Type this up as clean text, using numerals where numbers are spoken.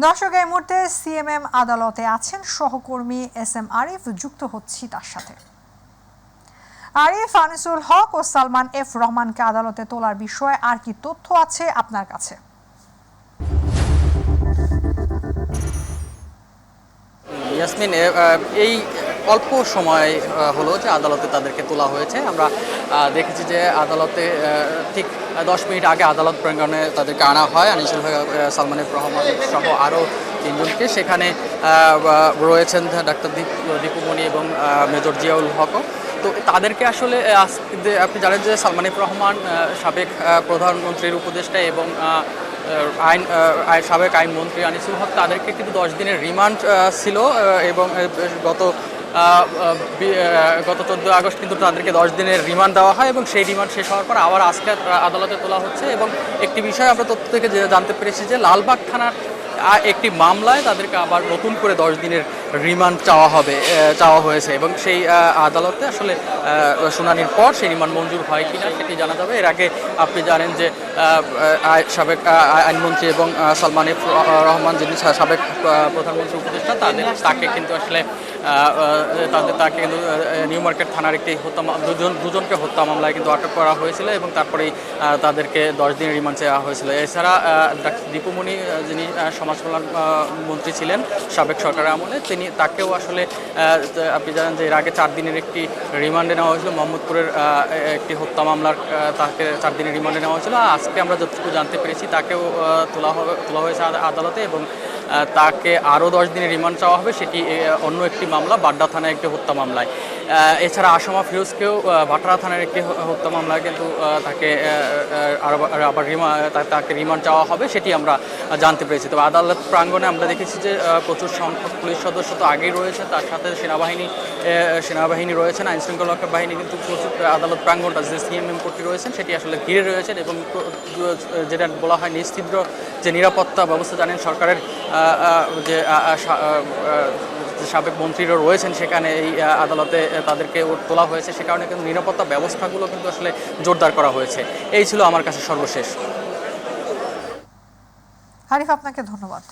দর্শক, এই মুহূর্তে সিএমএম আদালতে আছেন সহকর্মী এস এম আরিফ, যুক্ত হচ্ছি তার সাথে। আরিফ, আনিসুল হক ও সালমান এফ রহমানকে আদালতে তোলার বিষয়ে আর কি তথ্য আছে আপনার কাছে? ইয়াসমিন, এই অল্প সময় হলো যে আদালতে তাদেরকে তোলা হয়েছে। আমরা দেখেছি যে আদালতে ঠিক 10 মিনিট আগে আদালত প্রাঙ্গণে তাদেরকে আনা হয়। আনিসুল হক, সালমান এফ রহমান সহ আরও 3 জনকে। সেখানে রয়েছেন ডাক্তার দীপুমণি এবং মেজর জিয়াউল হকও। তো তাদেরকে আসলে আপনি জানেন যে সালমান এফ রহমান সাবেক প্রধানমন্ত্রীর উপদেষ্টা এবং সাবেক আইনমন্ত্রী আনিসুল হক, তাদেরকে কিন্তু 10 দিনের রিমান্ড ছিল এবং গত 14 আগস্ট কিন্তু তাদেরকে 10 দিনের রিমান্ড দেওয়া হয় এবং সেই রিমান্ড শেষ হওয়ার পর আবার আজকে আদালতে তোলা হচ্ছে। এবং একটি বিষয় আমরা তথ্য থেকে জানতে পেরেছি যে লালবাগ থানার একটি মামলায় তাদেরকে আবার নতুন করে 10 দিনের রিমান্ড চাওয়া হয়েছে এবং সেই আদালতে আসলে শুনানির পর সেই রিমান্ড মঞ্জুর হয় কিনা সেটি জানা যাবে। এর আগে আপনি জানেন যে সাবেক আইনমন্ত্রী এবং সালমান এফ রহমান, যিনি সাবেক প্রধানমন্ত্রী উপদেষ্টা, তাকে কিন্তু আসলে তাকে কিন্তু নিউ মার্কেট থানার একটি দুজনকে হত্যা মামলায় কিন্তু আটক করা হয়েছিল এবং তারপরেই তাদেরকে 10 দিনের রিমান্ড চাওয়া হয়েছিল। এছাড়া দীপুমণি, যিনি সমাজ কল্যাণ মন্ত্রী ছিলেন সাবেক সরকারের আমলে, তাকেও আসলে আপনি জানেন যে এর আগে 4 দিনের একটি রিমান্ডে নেওয়া হয়েছিল। মোহাম্মদপুরের একটি হত্যা মামলার তাকে 4 দিনের রিমান্ডে নেওয়া হয়েছিল। আজকে আমরা যতটুকু জানতে পেরেছি তাকেও তোলা হয়েছে আদালতে এবং তাকে আরও 10 দিনের রিমান্ড চাওয়া হবে, সেটি অন্য একটি মামলা, বাড্ডা থানায় একটি হত্যা মামলায়। এছাড়া আসামা ফিরোজকেও ভাটারা থানার একটি হত্যা মামলায় কিন্তু আবার তাকে রিমান্ড চাওয়া হবে, সেটি আমরা জানতে পেরেছি। তবে আদালত প্রাঙ্গণে আমরা দেখেছি যে প্রচুর সংখ্যক পুলিশ সদস্য তো আগেই রয়েছে, তার সাথে সেনাবাহিনী রয়েছেন, আইনশৃঙ্খলা বাহিনী কিন্তু প্রচুর আদালত প্রাঙ্গণটা যে সিএমএম কর্তৃক রয়েছেন সেটি আসলে ঘিরে রয়েছেন এবং যেটা বলা হয় নিশ্চিদ্র যে নিরাপত্তা ব্যবস্থা, জানেন সরকারের যে সাবেক মন্ত্রীরা রয়েছেন সেখানে এই আদালতে তাদেরকে তোলা হয়েছে, সে কারণে কিন্তু নিরাপত্তা ব্যবস্থাগুলো কিন্তু আসলে জোরদার করা হয়েছে। এই ছিল আমার কাছে সর্বশেষ। আরিফ, আপনাকে ধন্যবাদ।